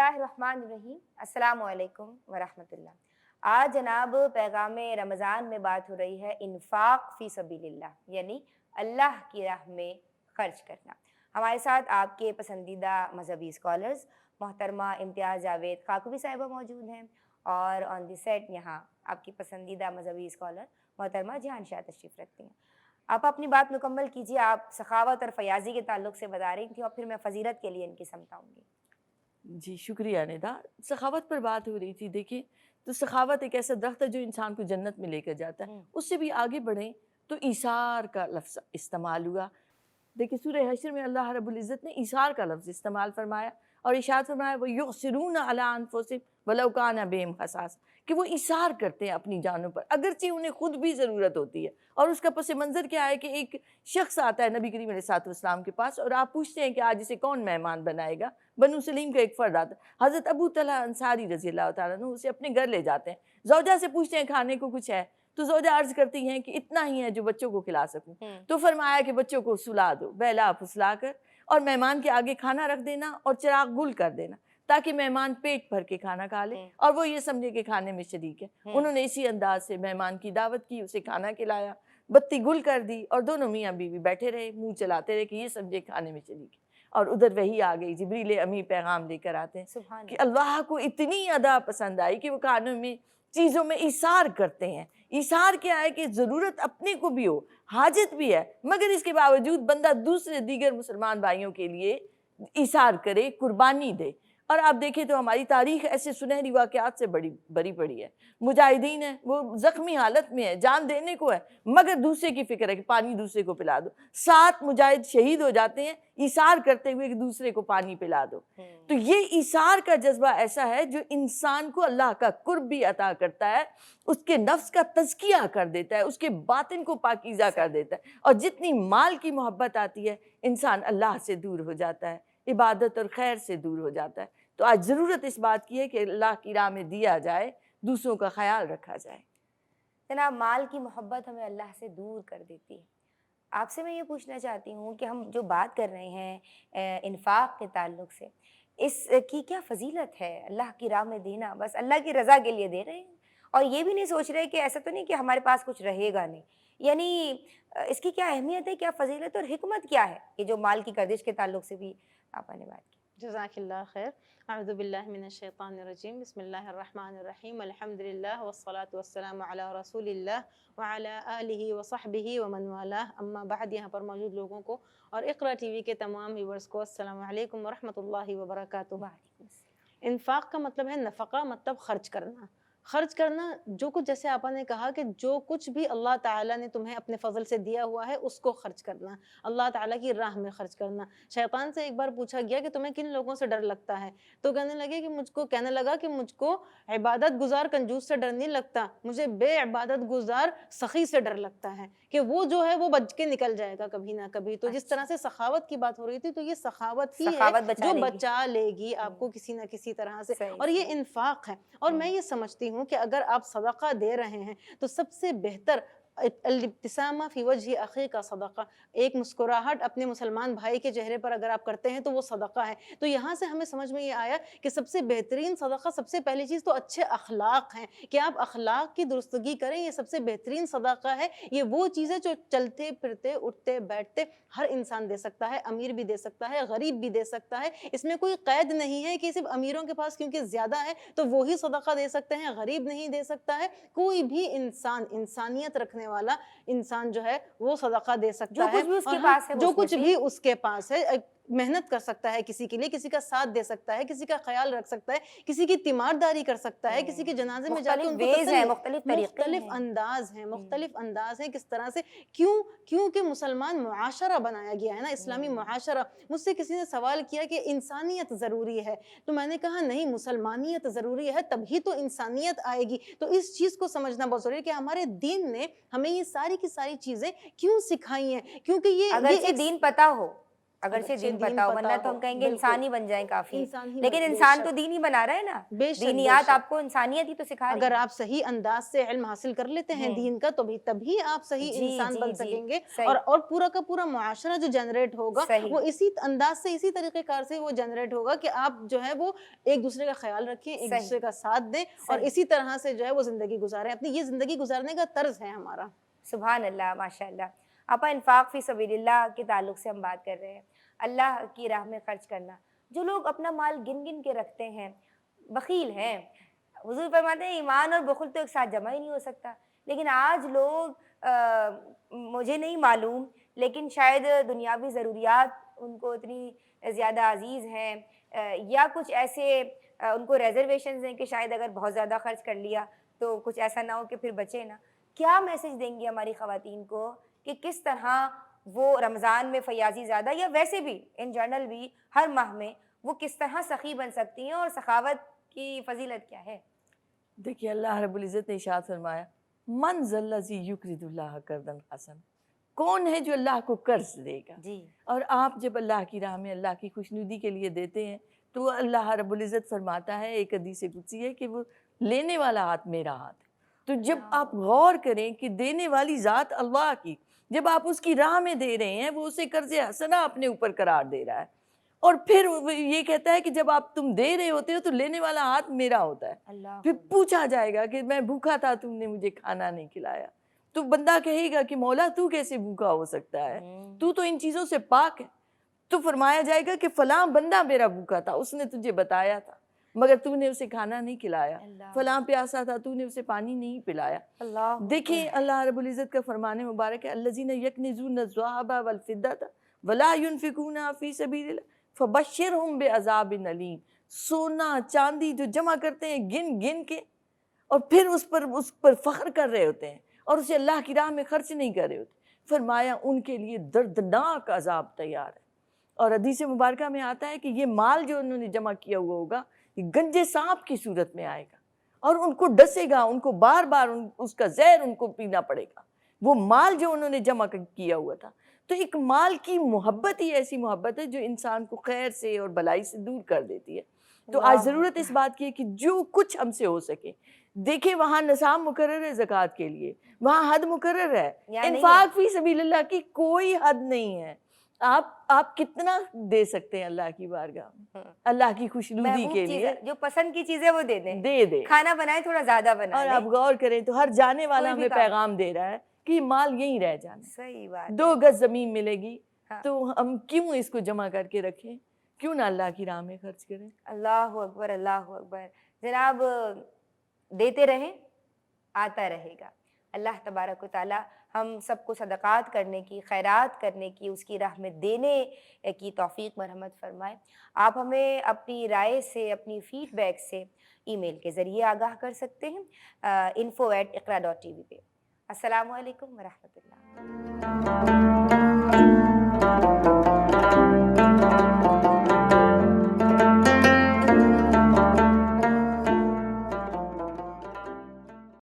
बिस्मिल्लाहिर्रहमानिर्रहीम। अस्सलामु अलैकुम वरहमतुल्लाह। आज जनाब पैगाम रमज़ान में बात हो रही है इन्फाक फ़ी सबीलिल्लाह, यानी अल्लाह की राह में ख़र्च करना। हमारे साथ आपके पसंदीदा मजहबी स्कॉलर्स मोहतरमा इम्तियाज़ जावेद खाकुबी साहिबा मौजूद हैं और ऑन द सेट यहाँ आपकी पसंदीदा मजहबी स्कॉलर मोहतरमा जिहान शाह तशरीफ़ रखती हैं। आप अपनी बात मुकम्मल कीजिए। आप सखावत और फयाज़ी के ताल्लुक़ से बता रही थी और फिर मैं फ़जीलत के लिए इनकी समझाऊँगी। जी, शुक्रिया निदा। सखावत पर बात हो रही थी। देखिए, तो सखावत एक ऐसा दरख्त है जो इंसान को जन्नत में लेकर जाता है। उससे भी आगे बढ़ें तो ईसार का लफ्ज़ इस्तेमाल हुआ। देखिए, सूरह हश्र में अल्लाह रब्बुल इज़्ज़त ने ईसार का लफ्ज़ इस्तेमाल फरमाया और इरशाद फरमाया व युसिरून अला अनफुसिहिम वलौ काना बिहिम खसास, कि वो ईसार करते हैं अपनी जानों पर अगरचे उन्हें खुद भी ज़रूरत होती है। और उसका पस मंज़र क्या है कि एक शख्स आता है नबी करीम अलैहिस्सलाम के पास और आप पूछते हैं कि आज इसे कौन मेहमान बनाएगा। बनु सलीम का एक फ़र्द आता है, हज़रत अबू तलहा अंसारी रज़ियल्लाहु तआला अन्हु उसे अपने घर ले जाते हैं। ज़ौजा से पूछते हैं खाने को कुछ है, तो ज़ौजा अर्ज़ करती हैं कि इतना ही है जो बच्चों को खिला सकूँ। तो फरमाया कि बच्चों को सुला दो, बहला फुसला कर, और मेहमान के आगे खाना रख देना और चिराग गुल कर देना ताकि मेहमान पेट भर के खाना खा ले और वो ये समझे कि खाने में शरीक है। उन्होंने इसी अंदाज से मेहमान की दावत की, उसे खाना खिलाया, बत्ती गुल कर दी और दोनों मियाँ बीवी बैठे रहे, मुँह चलाते रहे कि ये समझे खाने में शरीक है। और उधर वही आ गई, जिब्रील अमी पैगाम लेकर आते हैं कि अल्लाह को इतनी अदा पसंद आई कि वो खानों में चीज़ों में इसार करते हैं। इसार क्या है कि ज़रूरत अपने को भी हो, हाजत भी है, मगर इसके बावजूद बंदा दूसरे दीगर मुसलमान भाइयों के लिए इसार करे, कुर्बानी दे। और आप देखें तो हमारी तारीख़ ऐसे सुनहरी वाक़यात से बड़ी भरी पड़ी है। मुजाहिदीन है, वो ज़ख्मी हालत में है, जान देने को है, मगर दूसरे की फ़िक्र है कि पानी दूसरे को पिला दो। 7 मुजाहिद शहीद हो जाते हैं इसार करते हुए कि दूसरे को पानी पिला दो। तो ये इसार का जज्बा ऐसा है जो इंसान को अल्लाह का कुर्ब भी अता करता है, उसके नफ्स का तज़किया कर देता है, उसके बातिन को पाकीज़ा कर देता है। और जितनी माल की मोहब्बत आती है, इंसान अल्लाह से दूर हो जाता है, इबादत और खैर से दूर हो जाता है। तो आज ज़रूरत इस बात की है कि अल्लाह की राह में दिया जाए, दूसरों का ख़याल रखा जाए। जनाब, माल की मोहब्बत हमें अल्लाह से दूर कर देती है। आपसे मैं ये पूछना चाहती हूँ कि हम जो बात कर रहे हैं इन्फाक के ताल्लुक़ से, इसकी क्या फ़जीलत है? अल्लाह की राह में देना, बस अल्लाह की रज़ा के लिए दे रहे हैं और ये भी नहीं सोच रहे कि ऐसा तो नहीं कि हमारे पास कुछ रहेगा नहीं। यानी इसकी क्या अहमियत है, क्या फ़जीलत और हिकमत क्या है? ये जो माल की गर्दिश के ताल्लुक़ से भी आपा ने बात की। जज़ाकिल्लाह खैर। अऊज़ु बिल्लाहि मिनश शैतानिर रजीम। बिस्मिल्लाहिर रहमानिर रहीम। अल्हम्दुलिल्लाह वस्सलातु वस्सलामु अला रसूलिल्लाह व अला आलिहि व सहबिहि व मन वालाह। अम्मा बाद, यहाँ पर मौजूद लोगों को और इक़रा टीवी के तमाम व्यूअर्स को अस्सलामु अलैकुम व रहमतुल्लाहि व बरकातुहू। इन्फाक का मतलब है नफ़क़ा, मतलब खर्च करना। खर्च करना, जो कुछ, जैसे आपा ने कहा कि जो कुछ भी अल्लाह ताला ने तुम्हें अपने फ़ज़ल से दिया हुआ है उसको खर्च करना, अल्लाह ताला की राह में खर्च करना। शैतान से एक बार पूछा गया कि तुम्हें किन लोगों से डर लगता है, तो कहने लगा कि मुझको इबादत गुज़ार कंजूस से डर नहीं लगता, मुझे बेइबादत गुज़ार सखी से डर लगता है कि वो जो है वो बच के निकल जाएगा कभी ना कभी। तो जिस तरह से सखावत की बात हो रही थी, तो ये सखावत ही है जो बचा लेगी आपको किसी ना किसी तरह से, और ये इन्फाक है। और मैं ये समझती हूँ कि अगर आप सदका दे रहे हैं तो सबसे बेहतर इब्तिसामा फी वजहि अखी का सदका, एक मुस्कुराहट अपने मुसलमान भाई के चेहरे पर अगर आप करते हैं तो वो सदका है। तो यहाँ से हमें समझ में ये आया कि सबसे बेहतरीन सदका, सबसे पहली चीज़ तो अच्छे अखलाक हैं कि आप अखलाक की दुरुस्तगी करें, ये सबसे बेहतरीन सदका है। ये वो चीज़ है जो चलते फिरते उठते बैठते हर इंसान दे सकता है, अमीर भी दे सकता है, गरीब भी दे सकता है। इसमें कोई कैद नहीं है कि सिर्फ अमीरों के पास क्योंकि ज़्यादा है तो वो ही सदका दे सकते हैं, गरीब नहीं दे सकता है। कोई भी इंसान, इंसानियत रखने वाला इंसान जो है वो सदका दे सकता है। और हाँ, जो कुछ भी उसके पास है, मेहनत कर सकता है किसी के लिए, किसी का साथ दे सकता है, किसी का ख्याल रख सकता है, किसी की तीमारदारी कर सकता है, किसी के जनाजे में जाके उनको मुख्तलिफ अंदाज हैं किस तरह से। क्योंकि मुसलमान मुआशरा बनाया गया है ना, इस्लामी मुआशरा। मुझसे किसी ने सवाल किया कि इंसानियत ज़रूरी है, तो मैंने कहा नहीं, मुसलमानियत ज़रूरी है, तभी तो इंसानियत आएगी। तो इस चीज़ को समझना बहुत ज़रूरी है कि हमारे दीन ने हमें ये सारी की सारी चीज़ें क्यों सिखाई हैं, क्योंकि अगर ये दीन पता हो اگرچہ اگرچہ دین دین پتا ہو، پتا ورنہ تو ہو، ہم کہیں گے بالکل انسان ہی بن جائیں کافی ہے، انسان ہی لیکن بے انسان شک تو دین ہی بنا رہا ہے نا، بے شک بے دینیات شک آپ کو انسانیت ہی تو سکھا رہی اگر ہے۔ آپ صحیح انداز سے علم حاصل کر لیتے ہیں دین کا تو تبھی آپ صحیح جی انسان جی بن جی سکیں گے، صحیح اور پورا کا پورا معاشرہ جو جنریٹ ہوگا صحیح وہ اسی انداز سے، اسی طریقہ کار سے وہ جنریٹ ہوگا کہ آپ جو ہے وہ ایک دوسرے کا خیال رکھیں، ایک صحیح دوسرے کا ساتھ دیں، اور صحیح اسی طرح سے جو ہے وہ زندگی گزاریں، اپنی یہ زندگی گزارنے کا طرز ہے ہمارا۔ سبحان اللہ، ماشاء اللہ۔ آپا انفاق فی سبیل اللہ کے تعلق سے ہم بات کر رہے ہیں، اللہ کی راہ میں خرچ کرنا۔ جو لوگ اپنا مال گن گن کے رکھتے ہیں، بخیل ہیں، حضور فرماتے ہیں ایمان اور بخل تو ایک ساتھ جمع ہی نہیں ہو سکتا، لیکن آج لوگ مجھے نہیں معلوم، لیکن شاید دنیاوی ضروریات ان کو اتنی زیادہ عزیز ہیں، یا کچھ ایسے ان کو ریزرویشنز ہیں کہ شاید اگر بہت زیادہ خرچ کر لیا تو کچھ ایسا نہ ہو کہ پھر بچے نا۔ کیا میسج دیں گی ہماری خواتین کو کہ کس طرح وہ رمضان میں فیاضی زیادہ، یا ویسے بھی ان جنرل بھی ہر ماہ میں، وہ کس طرح سخی بن سکتی ہیں، اور سخاوت کی فضیلت کیا ہے؟ دیکھیے اللہ رب العزت نے ارشاد فرمایا من ذا الذی یقرض اللہ قرضا حسنا، کون ہے جو اللہ کو قرض دے گا؟ جی اور آپ جب اللہ کی راہ میں اللہ کی خوشنودی کے لیے دیتے ہیں تو اللہ رب العزت فرماتا ہے، ایک حدیث قدسی ہے کہ وہ لینے والا ہاتھ میرا ہاتھ ہے۔ تو جب آپ غور کریں کہ دینے والی ذات اللہ کی، جب آپ اس کی راہ میں دے رہے ہیں، وہ اسے قرض حسنہ اپنے اوپر قرار دے رہا ہے، اور پھر وہ یہ کہتا ہے کہ جب آپ تم دے رہے ہوتے ہو تو لینے والا ہاتھ میرا ہوتا ہے۔ اللہ پھر پوچھا جائے گا کہ میں بھوکا تھا، تم نے مجھے کھانا نہیں کھلایا، تو بندہ کہے گا کہ مولا تو کیسے بھوکا ہو سکتا ہے، تو ان چیزوں سے پاک ہے۔ تو فرمایا جائے گا کہ فلاں بندہ میرا بھوکا تھا، اس نے تجھے بتایا تھا مگر تو نے اسے کھانا نہیں کھلایا، فلاں پیاسا تھا، تو نے اسے پانی نہیں پلایا۔ اللہ دیکھیں اللہ رب العزت کا فرمان مبارک ہے الذین یکنزون الذھب والفضة ولا ينفقونها فی سبیل اللہ فبشرہم بعذاب علیم۔ سونا چاندی جو جمع کرتے ہیں گن گن کے، اور پھر اس پر فخر کر رہے ہوتے ہیں اور اسے اللہ کی راہ میں خرچ نہیں کر رہے ہوتے، فرمایا ان کے لیے دردناک عذاب تیار ہے۔ اور حدیث مبارکہ میں آتا ہے کہ یہ مال جو انہوں نے جمع کیا ہوا ہوگا یہ گنجے سانپ کی صورت میں آئے گا، اور ان کو ڈسے گا، ان کو بار بار اس کا زہر ان کو پینا پڑے گا، وہ مال جو انہوں نے جمع کیا ہوا تھا۔ تو ایک مال کی محبت ہی ایسی محبت ہے جو انسان کو خیر سے اور بلائی سے دور کر دیتی ہے۔ تو آج ضرورت اس بات کی ہے کہ جو کچھ ہم سے ہو سکے، دیکھیں وہاں نصاب مقرر ہے زکوٰۃ کے لیے، وہاں حد مقرر ہے، انفاق فی سبیل اللہ کی کوئی حد نہیں ہے۔ آپ کتنا دے سکتے ہیں اللہ کی بارگاہ میں، اللہ کی خوشنودی کے لیے؟ جو پسند کی چیزیں وہ دے دیں، دے دے، کھانا بنائیں تھوڑا زیادہ بنا اور لیں۔ آپ غور کریں تو ہر جانے والا ہمیں پیغام دے رہا ہے کہ یہ مال یہیں رہ جانا، صحیح بات، 2 گز زمین ملے گی تو ہم کیوں اس کو جمع کر کے رکھیں، کیوں نہ اللہ کی راہ میں خرچ کریں؟ اللہ اکبر، اللہ اکبر۔ جناب دیتے رہیں، آتا رہے گا۔ اللہ تبارک و تعالی ہم سب کو صدقات کرنے کی، خیرات کرنے کی، اس کی راہ میں دینے کی توفیق مرحمت فرمائے۔ آپ ہمیں اپنی رائے سے، اپنی فیڈ بیک سے ای میل کے ذریعے آگاہ کر سکتے ہیں info@iqra.tv پہ۔ السلام علیکم ورحمۃ اللہ۔